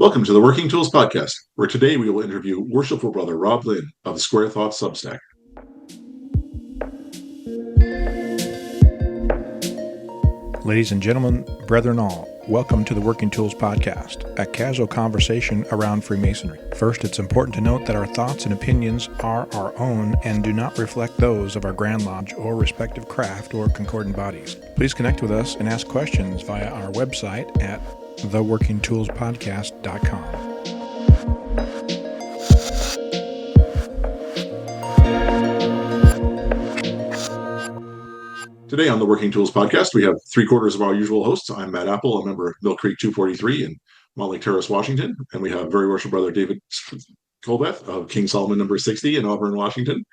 Welcome to the Working Tools Podcast, where today we will interview Worshipful Brother Rob Linn of the Square Thought Substack. Ladies and gentlemen, brethren all, welcome to the Working Tools Podcast, a casual conversation around Freemasonry. First, it's important to note that our thoughts and opinions are our own and do not reflect those of our Grand Lodge or respective craft or concordant bodies. Please connect with us and ask questions via our website at theworkingtoolspodcast.com. Today on the Working Tools Podcast, we have three-quarters of our usual hosts. I'm Matt Appel, a member of Mill Creek 243 in Montlake Terrace, Washington. And we have Very Worshipful Brother David Colbeth of King Solomon number 60 in Auburn, Washington.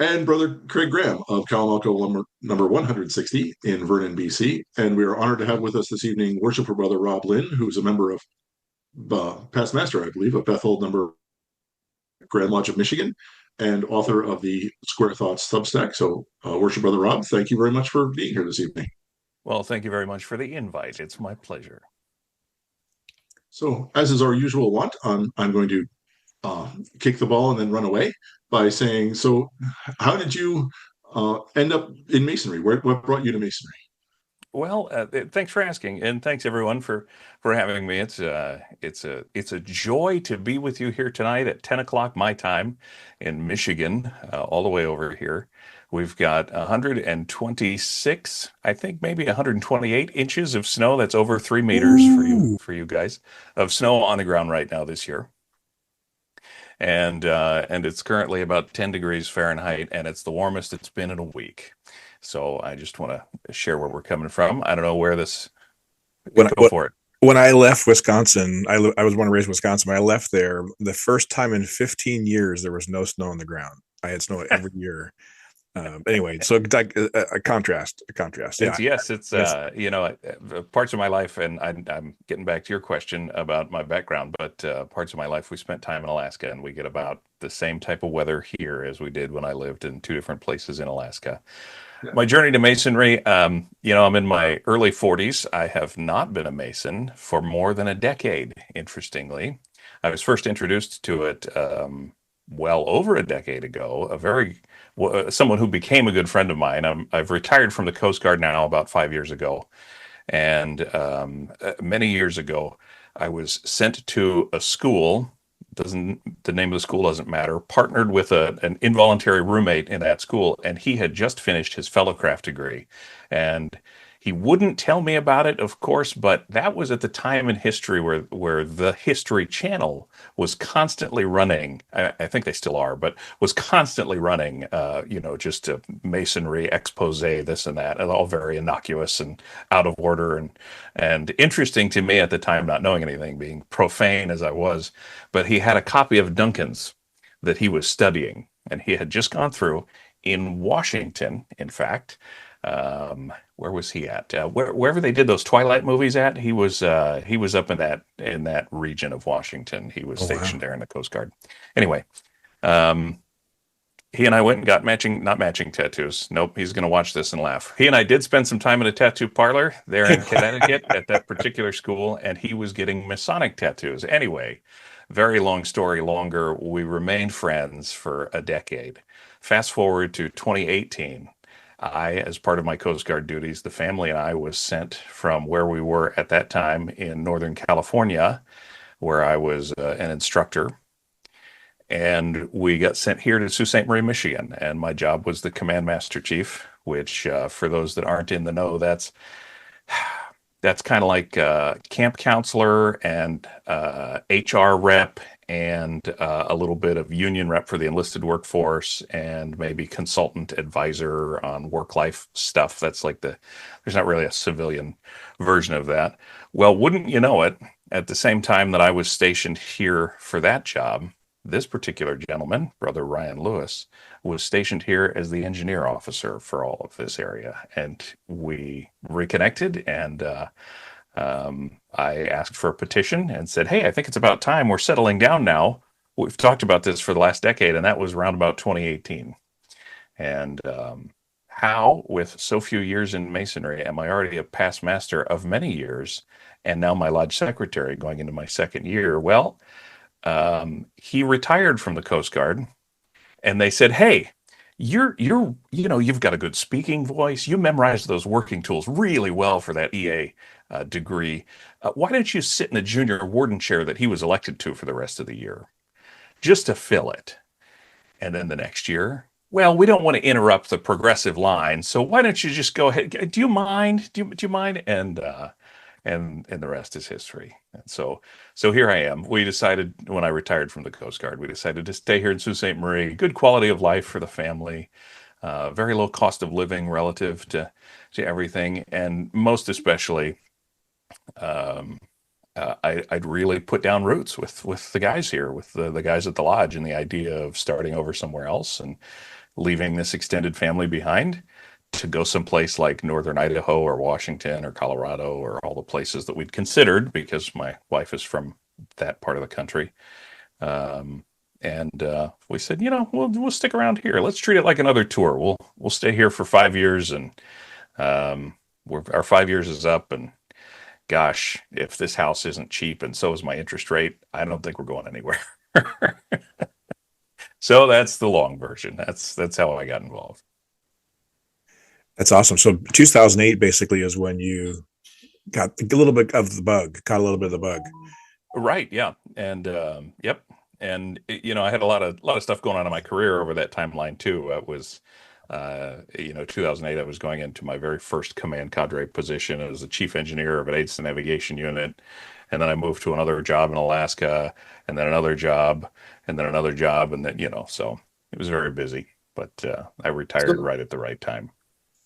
And Brother Craig Graham of Kalamalko number 160 in Vernon, BC. And we are honored to have with us this evening Worshipful Brother Rob Linn, who's a member of past master, I believe, of Bethel number Grand Lodge of Michigan, and author of the Square Thoughts Substack. So, Worship Brother Rob, thank you very much for being here this evening. Well, thank you very much for the invite. It's my pleasure. So, as is our usual want, I'm going to kick the ball and then run away by saying, so how did you end up in Masonry? What brought you to Masonry? Well, thanks for asking, and thanks everyone for having me. It's a joy to be with you here tonight at 10 o'clock my time in Michigan, all the way over here. We've got 126, I think maybe 128 inches of snow. That's over 3 meters for you guys of snow on the ground right now this year. And it's currently about 10 degrees Fahrenheit, and it's the warmest it's been in a week. So I just want to share where we're coming from. I don't know where this. Go for it. When I left Wisconsin, I was born and raised in Wisconsin. When I left there, the first time in 15 years, there was no snow on the ground. I had snow every year. Anyway, so a contrast. Yeah. It's parts of my life, and I'm getting back to your question about my background, but parts of my life we spent time in Alaska, and we get about the same type of weather here as we did when I lived in two different places in Alaska. Yeah. My journey to Masonry, I'm in my early 40s. I have not been a Mason for more than a decade, interestingly. I was first introduced to it well over a decade ago. Someone who became a good friend of mine. I've retired from the Coast Guard now about 5 years ago. And many years ago, I was sent to a school. The name of the school doesn't matter, partnered with an involuntary roommate in that school, and he had just finished his fellowcraft degree. And he wouldn't tell me about it, of course, but that was at the time in history where the History Channel was constantly running. I think they still are, but was constantly running, just a masonry expose, this and that, and all very innocuous and out of order and interesting to me at the time, not knowing anything, being profane as I was. But he had a copy of Duncan's that he was studying, and he had just gone through in Washington, in fact. Where was he at? Wherever they did those Twilight movies at, he was up in that region of Washington. He was stationed there in the Coast Guard. Anyway, he and I went and got not matching tattoos. Nope, he's going to watch this and laugh. He and I did spend some time in a tattoo parlor there in Connecticut at that particular school, and he was getting Masonic tattoos. Anyway, very long story longer, we remained friends for a decade. Fast forward to 2018. As part of my Coast Guard duties, the family and I was sent from where we were at that time in Northern California, where I was an instructor. And we got sent here to Sault Ste. Marie, Michigan. And my job was the Command Master Chief, which for those that aren't in the know, that's kind of like camp counselor and HR rep and a little bit of union rep for the enlisted workforce and maybe consultant advisor on work-life stuff. That's like there's not really a civilian version of that. Well, wouldn't you know it, at the same time that I was stationed here for that job, this particular gentleman, Brother Ryan Lewis, was stationed here as the engineer officer for all of this area. And we reconnected, and I asked for a petition and said, hey, I think it's about time. We're settling down now. We've talked about this for the last decade, and that was around about 2018. And how, with so few years in Masonry, am I already a past master of many years and now my lodge secretary going into my second year. Well, he retired from the Coast Guard, and they said, "Hey, you've got a good speaking voice. You memorized those working tools really well for that EA degree. Why don't you sit in the junior warden chair that he was elected to for the rest of the year, just to fill it?" And then the next year, well, we don't want to interrupt the progressive line, so why don't you just go ahead? Do you mind? Do you mind? And the rest is history. And so here I am. We decided when I retired from the Coast Guard, we decided to stay here in Sault Ste. Marie. Good quality of life for the family, very low cost of living relative to everything, and most especially, I'd really put down roots with the guys here, with the guys at the lodge, and the idea of starting over somewhere else and leaving this extended family behind to go someplace like Northern Idaho or Washington or Colorado or all the places that we'd considered, because my wife is from that part of the country. And we said, we'll stick around here. Let's treat it like another tour. We'll stay here for 5 years, and our 5 years is up. And gosh, if this house isn't cheap and so is my interest rate, I don't think we're going anywhere. So that's the long version. That's how I got involved. That's awesome. So 2008 basically is when you got a little bit of the bug, caught a little bit of the bug. Right. Yeah. And yep. And I had a lot of stuff going on in my career over that timeline too. It was 2008, I was going into my very first command cadre position as the chief engineer of an aids to navigation unit. And then I moved to another job in Alaska, and then another job, and then another job. And then, so it was very busy, but I retired right at the right time.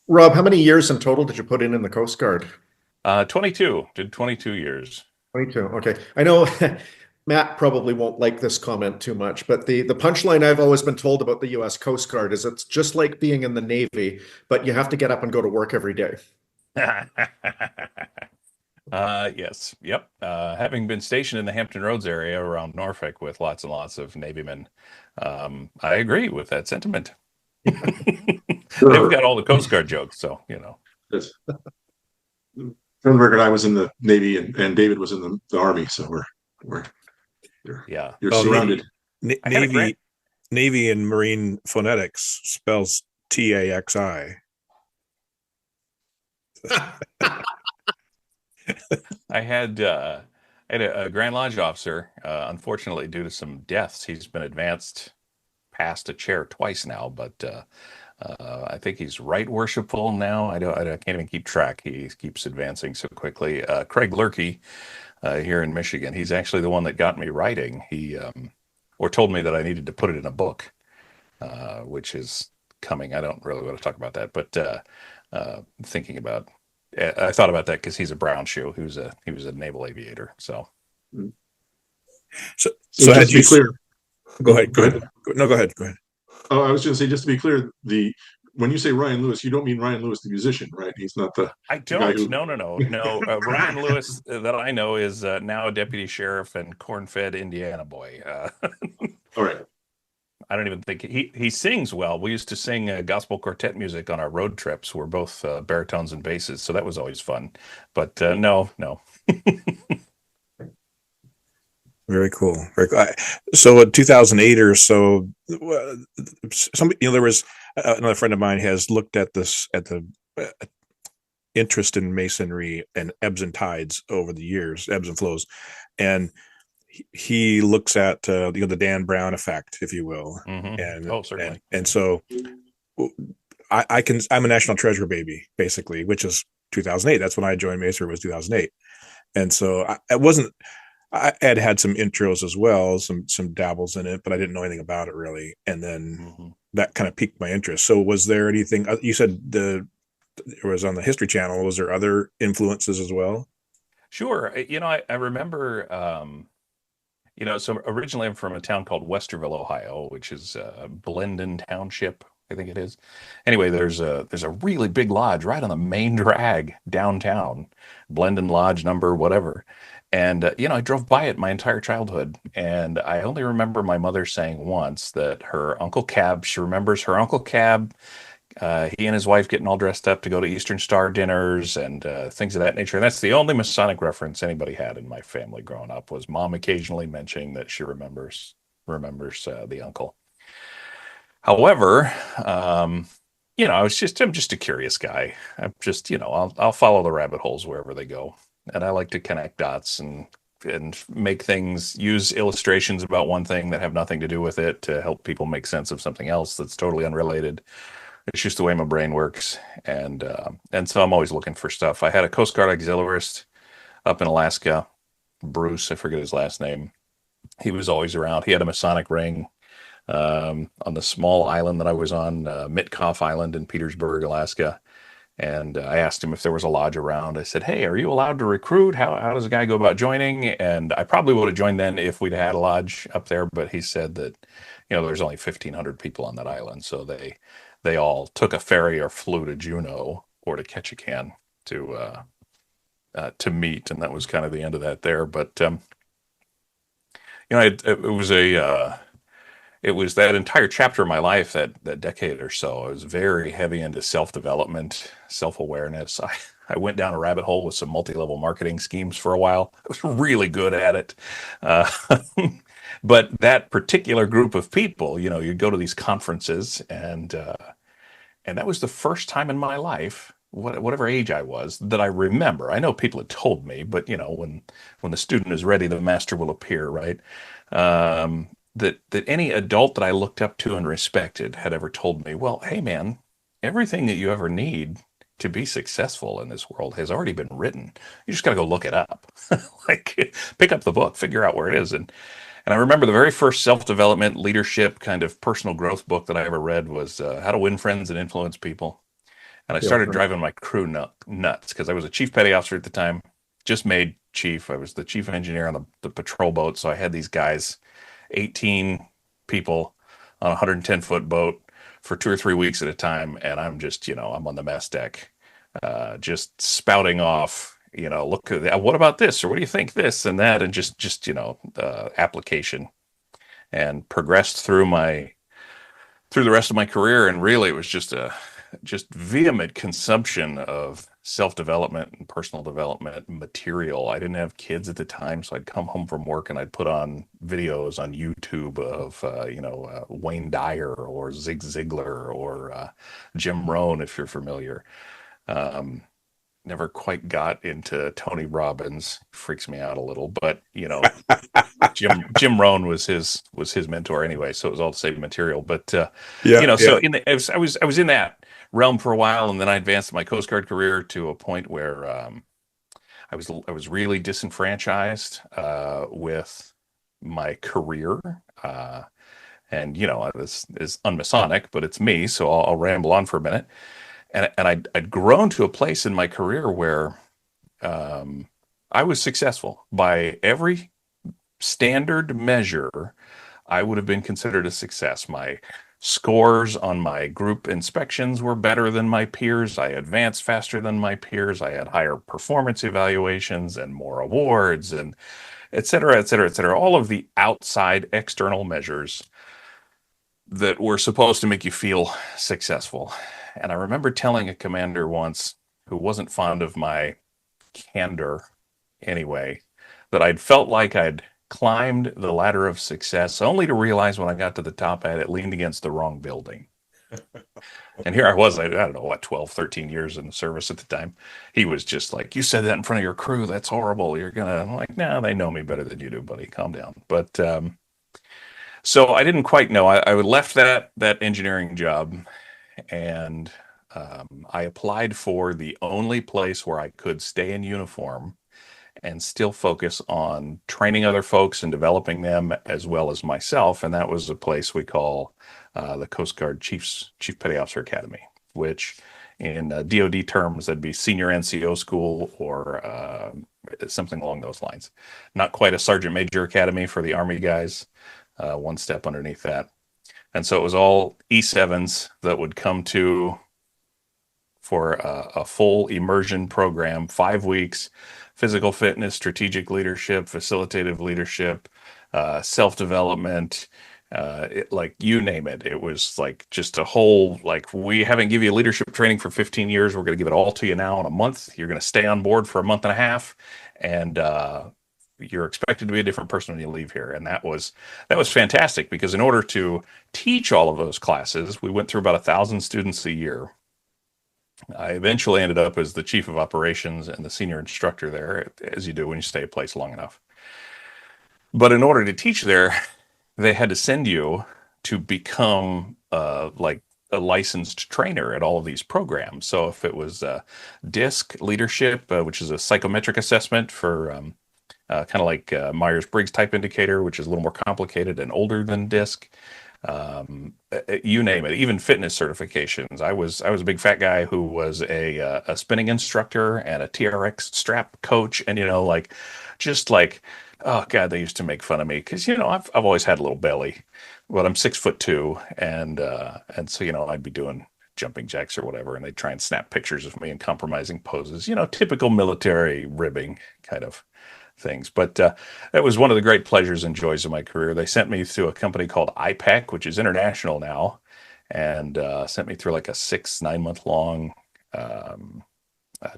Rob, how many years in total did you put in the Coast Guard? 22, did 22 years. 22. Okay. I know Matt probably won't like this comment too much, but the punchline I've always been told about the U.S. Coast Guard is it's just like being in the Navy, but you have to get up and go to work every day. Yes. Yep. Having been stationed in the Hampton Roads area around Norfolk with lots and lots of Navymen, I agree with that sentiment. They've got all the Coast Guard jokes, so Yes. For the record, I was in the Navy, and David was in the Army, so you're surrounded. Navy and Marine phonetics spells TAXI. I had a Grand Lodge officer. Unfortunately, due to some deaths, he's been advanced past a chair twice now, but I think he's right worshipful now. I can't even keep track. He keeps advancing so quickly. Craig Lurkey, here in Michigan, he's actually the one that got me writing. He or told me that I needed to put it in a book, which is coming. I don't really want to talk about that, but thinking about. I thought about that because he's a brown shoe. He was a naval aviator. So Just to be clear. Go ahead. No, go ahead. Oh, I was going to say, just to be clear, when you say Ryan Lewis, you don't mean Ryan Lewis, the musician, right? He's not the. I don't. No. Ryan Lewis that I know is now a deputy sheriff and corn-fed Indiana boy. All right. I don't even think he sings well. We used to sing gospel quartet music on our road trips. We're both baritones and basses, so that was always fun. But no. Very cool. Very cool. So in 2008 or so, there was another friend of mine has looked at this at the interest in Masonry and ebbs and tides over the years, ebbs and flows, and he looks at the Dan Brown effect, if you will, and certainly. And so I'm a National Treasure baby, basically, which is 2008. That's when I joined Masonry, was 2008, and so I had some intros as well, some dabbles in it, but I didn't know anything about it really. And then that kind of piqued my interest. So was there anything, you said it was on the History Channel, was there other influences as well? Sure. I remember, so originally I'm from a town called Westerville, Ohio, which is Blendon Township, I think it is. Anyway, there's a really big lodge right on the main drag downtown, Blendon Lodge No. whatever. And, I drove by it my entire childhood. And I only remember my mother saying once that she remembers her Uncle Cab He and his wife getting all dressed up to go to Eastern Star dinners and things of that nature. And that's the only Masonic reference anybody had in my family growing up, was mom occasionally mentioning that she remembers the uncle. However, I'm just a curious guy. I'm just, I'll follow the rabbit holes wherever they go, and I like to connect dots and make things, use illustrations about one thing that have nothing to do with it to help people make sense of something else that's totally unrelated. It's just the way my brain works, and so I'm always looking for stuff. I had a Coast Guard auxiliarist up in Alaska, Bruce, I forget his last name. He was always around. He had a Masonic ring on the small island that I was on, Mitkoff Island in Petersburg, Alaska. And I asked him if there was a lodge around. I said, "Hey, are you allowed to recruit? How does a guy go about joining?" And I probably would have joined then if we'd had a lodge up there. But he said that, there's only 1,500 people on that island, so they all took a ferry or flew to Juneau or to Ketchikan to meet, and that was kind of the end of that there. But it was that entire chapter of my life, that decade or so. I was very heavy into self-development, self-awareness. I went down a rabbit hole with some multi-level marketing schemes for a while. I was really good at it. But that particular group of people, you'd go to these conferences, and that was the first time in my life, whatever age I was, that I remember. I know people had told me, but when the student is ready, the master will appear, right? That any adult that I looked up to and respected had ever told me, well, hey man, everything that you ever need to be successful in this world has already been written. You just got to go look it up. Like, pick up the book, figure out where it is. And I remember the very first self-development, leadership, kind of personal growth book that I ever read was How to Win Friends and Influence People. And I started driving my crew nuts, because I was a chief petty officer at the time, just made chief. I was the chief engineer on the patrol boat. So I had these guys, 18 people on a 110-foot boat for 2 or 3 weeks at a time. And I'm just, I'm on the mess deck, just spouting off, look, what about this? Or what do you think this and that? And just application, and progressed through the rest of my career. And really, it was just vehement consumption of self-development and personal development material. I didn't have kids at the time, so I'd come home from work and I'd put on videos on YouTube of Wayne Dyer or Zig Ziglar or Jim Rohn, if you're familiar. Never quite got into Tony Robbins. Freaks me out a little, but Jim Rohn was his mentor anyway, so it was all the same material. But so I was in that realm for a while, and then I advanced my Coast Guard career to a point where I was really disenfranchised with my career, and this is unmasonic, but it's me, so I'll ramble on for a minute. And I'd grown to a place in my career where I was successful by every standard measure. I would have been considered a success. My scores on my group inspections were better than my peers. I advanced faster than my peers. I had higher performance evaluations and more awards, and et cetera, et cetera, et cetera. All of the outside external measures that were supposed to make you feel successful. And I remember telling a commander once, who wasn't fond of my candor anyway, that I'd felt like I'd climbed the ladder of success, only to realize when I got to the top, I had it leaned against the wrong building. And here I was, I don't know, 12, 13 years in the service at the time. He was just like, "You said that in front of your crew. That's horrible. You're gonna," I'm like, "No, they know me better than you do, buddy. Calm down." But so I didn't quite know. I left that engineering job, and I applied for the only place where I could stay in uniform and still focus on training other folks and developing them as well as myself. And that was a place we call the Coast Guard Chief Petty Officer Academy, which in DoD terms, that'd be Senior NCO School or something along those lines. Not quite a Sergeant Major Academy for the Army guys, one step underneath that. And so it was all E7s that would come to for a full immersion program, 5 weeks, physical fitness, strategic leadership, facilitative leadership, self-development, like you name it. It was like just a whole, like, we haven't given you leadership training for 15 years. We're going to give it all to you now in a month. You're going to stay on board for a month and a half. And, you're expected to be a different person when you leave here. And that was fantastic, because in order to teach all of those classes, we went through about 1,000 students a year. I eventually ended up as the chief of operations and the senior instructor there, as you do when you stay a place long enough. But in order to teach there, they had to send you to become like a licensed trainer at all of these programs. So if it was DISC leadership, which is a psychometric assessment for kind of like Myers-Briggs type indicator, which is a little more complicated and older than DISC. You name it, even fitness certifications. I was a big fat guy who was a spinning instructor and a TRX strap coach, and like, just like, oh God, they used to make fun of me because I've always had a little belly, but I'm 6'2", and so I'd be doing jumping jacks or whatever, and they'd try and snap pictures of me in compromising poses, typical military ribbing kind of things. But that was one of the great pleasures and joys of my career. They sent me to a company called IPAC, which is international now, and sent me through like a 9-month long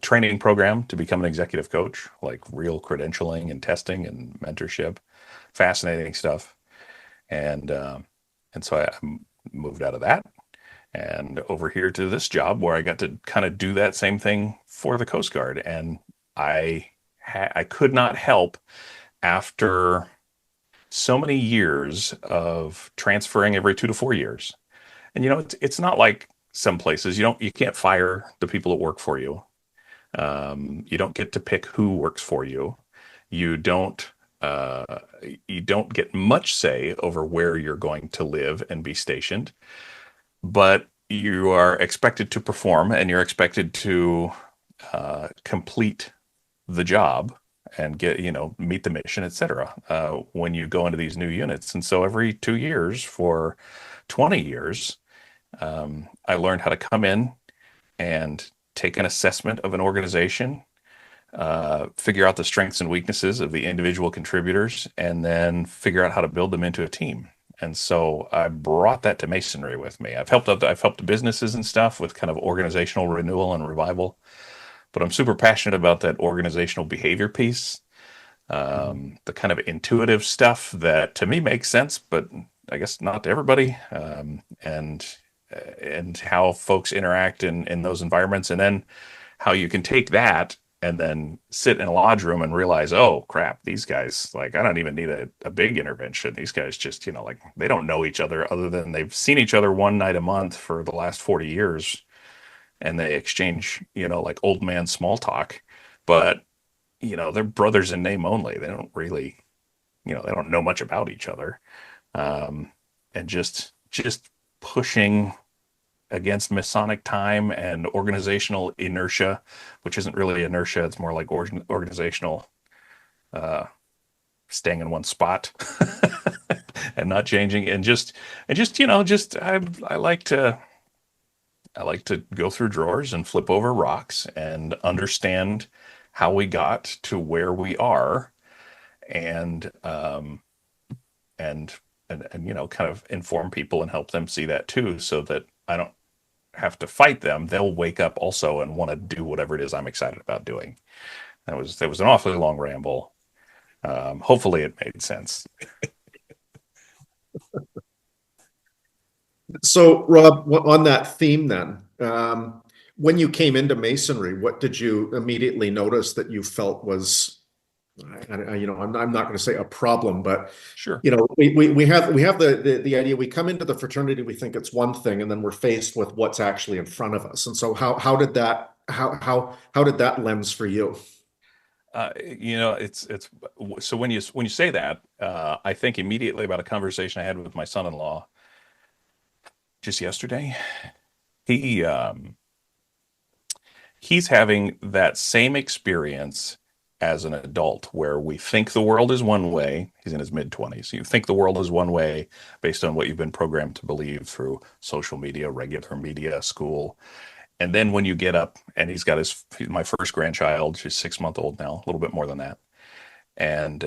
training program to become an executive coach, like real credentialing and testing and mentorship. Fascinating stuff. And so I moved out of that and over here to this job where I got to kind of do that same thing for the Coast Guard. And I could not help, after so many years of transferring every 2 to 4 years. And it's not like some places you can't fire the people that work for you. You don't get to pick who works for you. You don't get much say over where you're going to live and be stationed, but you are expected to perform, and you're expected to complete the job and get, meet the mission, etc. When you go into these new units. And so every 2 years for 20 years, I learned how to come in and take an assessment of an organization, figure out the strengths and weaknesses of the individual contributors, and then figure out how to build them into a team. And so I brought that to Masonry with me. I've helped businesses and stuff with kind of organizational renewal and revival, but I'm super passionate about that organizational behavior piece, the kind of intuitive stuff that to me makes sense, but I guess not to everybody, and how folks interact in those environments, and then how you can take that and then sit in a lodge room and realize, oh crap, these guys, like, I don't even need a big intervention. These guys just, like, they don't know each other other than they've seen each other one night a month for the last 40 years. And they exchange, like old man small talk, but, they're brothers in name only. They don't really, they don't know much about each other. And just pushing against Masonic time and organizational inertia, which isn't really inertia. It's more like organizational, staying in one spot and not changing. I like to go through drawers and flip over rocks and understand how we got to where we are, and kind of inform people and help them see that too, so that I don't have to fight them. They'll wake up also and want to do whatever it is I'm excited about doing. That was an awfully long ramble. Hopefully it made sense. So, Rob, on that theme then, when you came into Masonry, what did you immediately notice that you felt was, I'm not going to say a problem, but Sure. We have the idea, we come into the fraternity, we think it's one thing, and then we're faced with what's actually in front of us. And so how did that lens for you? It's so when you say that, I think immediately about a conversation I had with my son-in-law just yesterday. He's having that same experience as an adult, where we think the world is one way. He's in his mid-20s. You think the world is one way based on what you've been programmed to believe through social media, regular media, school. And then when you get up, and he's got my first grandchild, she's 6 months old now, a little bit more than that. And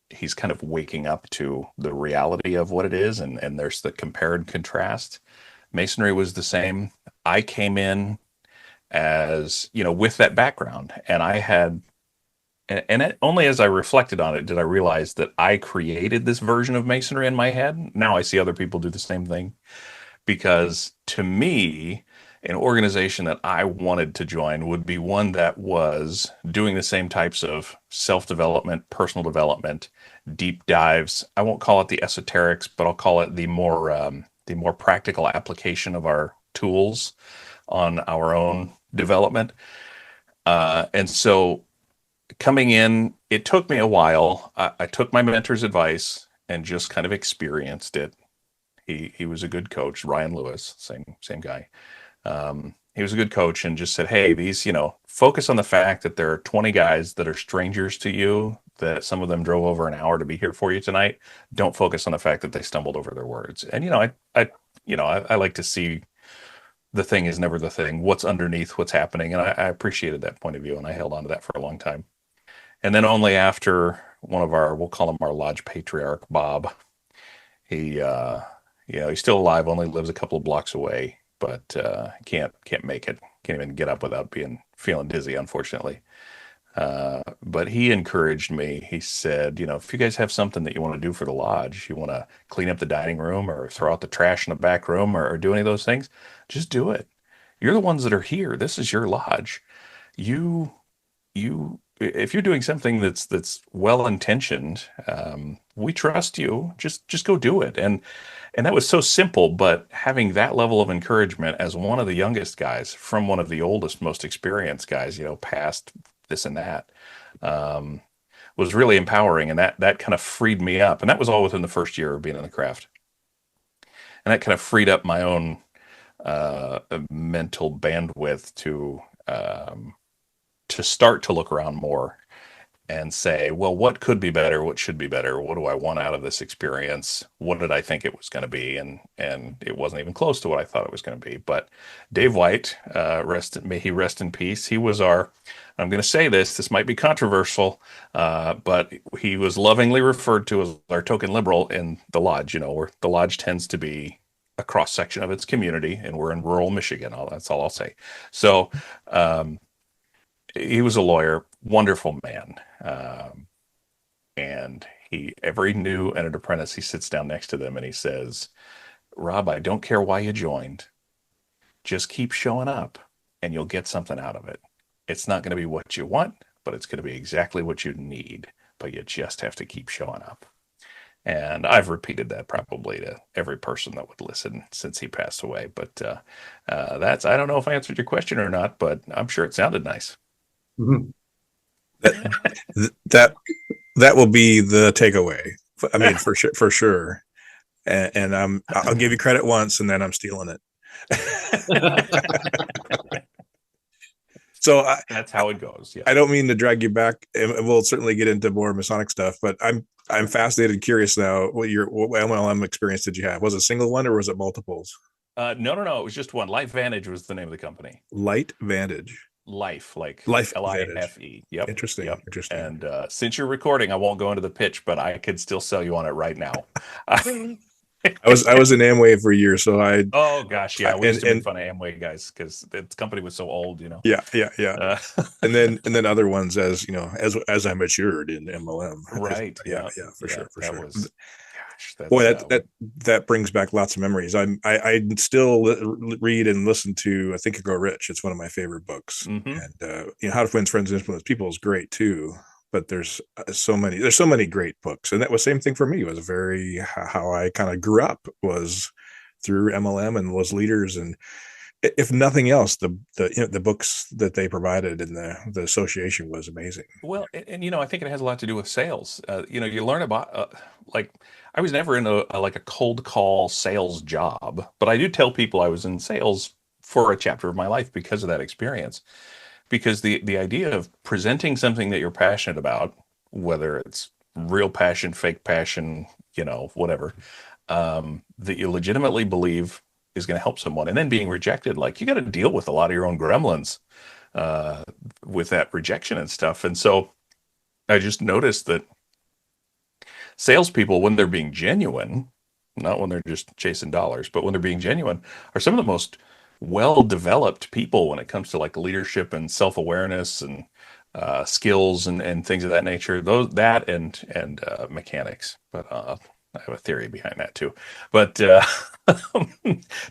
he's kind of waking up to the reality of what it is, and there's the compare and contrast. Masonry was the same. I came in as, with that background, and I had, only as I reflected on it did I realize that I created this version of Masonry in my head. Now I see other people do the same thing, because to me, an organization that I wanted to join would be one that was doing the same types of self-development, personal development, deep dives. I won't call it the esoterics, but I'll call it the more practical application of our tools on our own development. And so coming in, it took me a while. I took my mentor's advice and just kind of experienced it. He was a good coach, Ryan Lewis, same guy. He was a good coach and just said, hey, focus on the fact that there are 20 guys that are strangers to you, that some of them drove over an hour to be here for you tonight. Don't focus on the fact that they stumbled over their words. And, I like to see the thing is never the thing, what's underneath what's happening. And I appreciated that point of view, and I held on to that for a long time. And then only after one of our, we'll call him our lodge patriarch, Bob, he's still alive, only lives a couple of blocks away, but can't make it, can't even get up without feeling dizzy, unfortunately. But he encouraged me. He said, if you guys have something that you want to do for the lodge, you want to clean up the dining room or throw out the trash in the back room or do any of those things, just do it. You're the ones that are here. This is your lodge. If you're doing something that's well intentioned, we trust you. Just go do it. And that was so simple, but having that level of encouragement as one of the youngest guys from one of the oldest, most experienced guys, past this and that, was really empowering. And that kind of freed me up. And that was all within the first year of being in the craft. And that kind of freed up my own mental bandwidth to start to look around more and say, well, what could be better? What should be better? What do I want out of this experience? What did I think it was going to be? And it wasn't even close to what I thought it was going to be. But Dave White, may he rest in peace. He was I'm going to say this might be controversial, but he was lovingly referred to as our token liberal in the lodge, where the lodge tends to be a cross section of its community, and we're in rural Michigan. That's all I'll say. So, he was a lawyer, wonderful man. And every new entered apprentice, he sits down next to them and he says, Rob, I don't care why you joined. Just keep showing up and you'll get something out of it. It's not going to be what you want, but it's going to be exactly what you need. But you just have to keep showing up. And I've repeated that probably to every person that would listen since he passed away. But I don't know if I answered your question or not, but I'm sure it sounded nice. Mhm. That will be the takeaway. I mean, for sure. And I'll give you credit once, and then I'm stealing it. So that's how it goes. Yeah. I don't mean to drag you back, and we'll certainly get into more Masonic stuff. But I'm fascinated and curious now. What MLM experience did you have? Was it a single one or was it multiples? No. It was just one. Life Vantage was the name of the company. Light Vantage. Life, like Life Life. Yep. Interesting. Yep. Interesting. And since you're recording, I won't go into the pitch, but I could still sell you on it right now. I was in Amway for a year, so oh gosh, yeah, we used to make fun of Amway guys because the company was so old, Yeah. and then other ones as I matured in MLM. Right. Yeah, for sure. Gosh, boy, that brings back lots of memories. I still read and listen to I Think and Grow Rich. It's one of my favorite books. Mm-hmm. And How to Influence Friends and Influence People is great too. But there's so many great books, and that was same thing for me. It was very how I kind of grew up was through MLM and was leaders, and if nothing else, the books that they provided in the association was amazing. Well, and I think it has a lot to do with sales. You learn about I was never in a cold call sales job, but I do tell people I was in sales for a chapter of my life because of that experience. Because the idea of presenting something that you're passionate about, whether it's real passion, fake passion, whatever, that you legitimately believe is going to help someone, and then being rejected, you got to deal with a lot of your own gremlins with that rejection and stuff. And so I just noticed that salespeople, when they're being genuine, not when they're just chasing dollars, but when they're being genuine, are some of the most well-developed people when it comes to like leadership and self-awareness and skills and things of that nature. Those that and mechanics, but I have a theory behind that too. But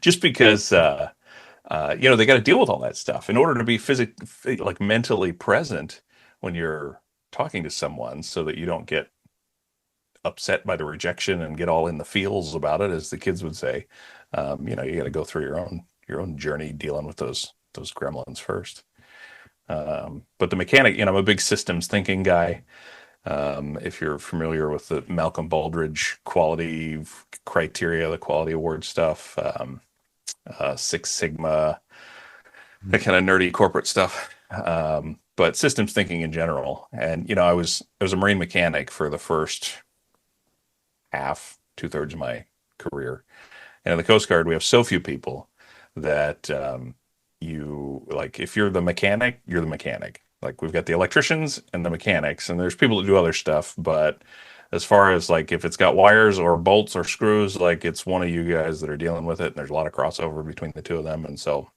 just because they got to deal with all that stuff in order to be physically, like mentally present when you're talking to someone, so that you don't get upset by the rejection and get all in the feels about it, as the kids would say. You got to go through your own journey dealing with those gremlins first. But the mechanic, I'm a big systems thinking guy. If you're familiar with the Malcolm Baldrige quality criteria, the quality award stuff, Six Sigma, that kind of nerdy corporate stuff. But systems thinking in general. And, I was a Marine mechanic for the first half, 2/3 of my career. And in the Coast Guard, we have so few people that if you're the mechanic, you're the mechanic. Like, we've got the electricians and the mechanics, and there's people that do other stuff. But as far as like if it's got wires or bolts or screws, like it's one of you guys that are dealing with it. And there's a lot of crossover between the two of them. And so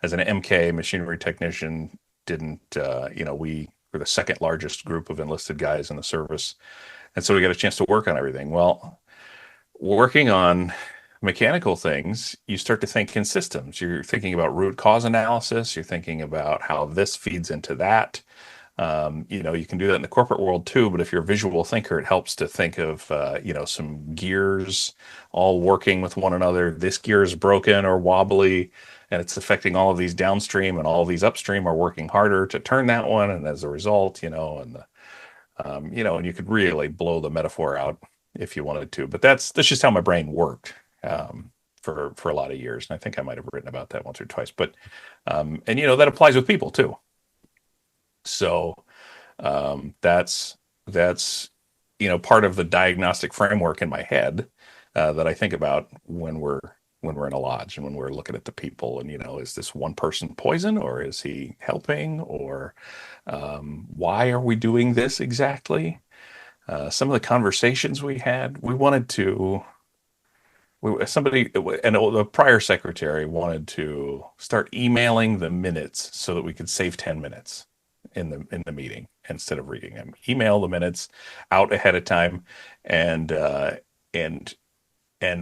as an MK machinery technician, we were the second largest group of enlisted guys in the service. And so we got a chance to work on everything. Well, working on mechanical things, you start to think in systems. You're thinking about root cause analysis. You're thinking about how this feeds into that. You can do that in the corporate world too, but if you're a visual thinker, it helps to think of, some gears all working with one another. This gear is broken or wobbly, and it's affecting all of these downstream, and all of these upstream are working harder to turn that one. And as a result, and you could really blow the metaphor out if you wanted to, but that's just how my brain worked, for a lot of years. And I think I might've written about that once or twice, but, that applies with people too. So, that's part of the diagnostic framework in my head, that I think about when we're in a lodge and when we're looking at the people, and, is this one person poison, or is he helping, or, why are we doing this exactly? Some of the conversations we had, the prior secretary wanted to start emailing the minutes so that we could save 10 minutes in the meeting instead of reading them. Email the minutes out ahead of time, and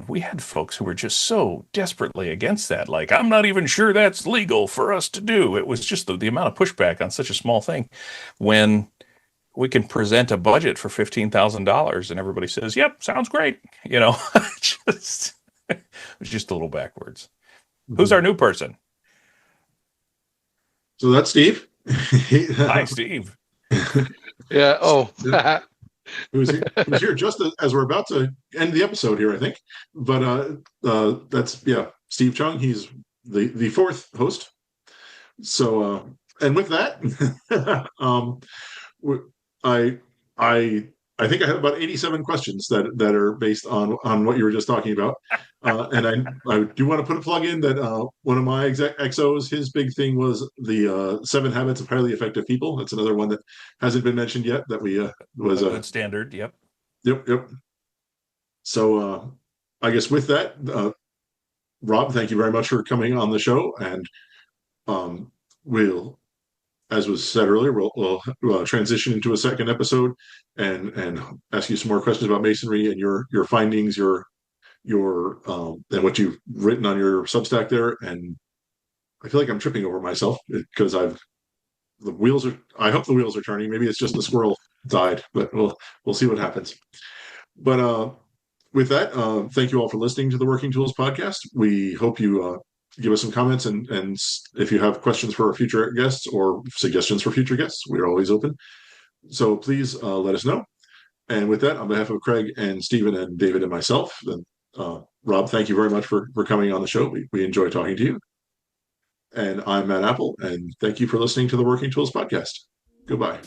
we had folks who were just so desperately against that. Like, I'm not even sure that's legal for us to do. It was just the amount of pushback on such a small thing, when we can present a budget for $15,000 and everybody says, "Yep, sounds great." It's just a little backwards. Mm-hmm. Who's our new person? So that's Steve. Hi, Steve. Yeah. Oh, who's here just as we're about to end the episode here, I think. But that's Steve Chung. He's the fourth host. So and with that, I think I have about 87 questions that are based on what you were just talking about. And I do want to put a plug in that one of my XOs, his big thing was the 7 Habits of Highly Effective People. That's another one that hasn't been mentioned yet, that we was a good standard. Yep. So I guess with that, Rob, thank you very much for coming on the show, and we'll, as was said earlier, we'll transition into a second episode and ask you some more questions about Masonry and your findings, your and what you've written on your Substack there. And I feel like I'm tripping over myself because I hope the wheels are turning. Maybe it's just the squirrel died, but we'll see what happens. But with that, thank you all for listening to the Working Tools podcast. We hope you give us some comments, and if you have questions for future guests or suggestions for future guests, we're always open. So please let us know. And with that, on behalf of Craig and Stephen and David and myself, and Rob, thank you very much for coming on the show. We enjoy talking to you. And I'm Matt Appel, and thank you for listening to the Working Tools podcast. Goodbye.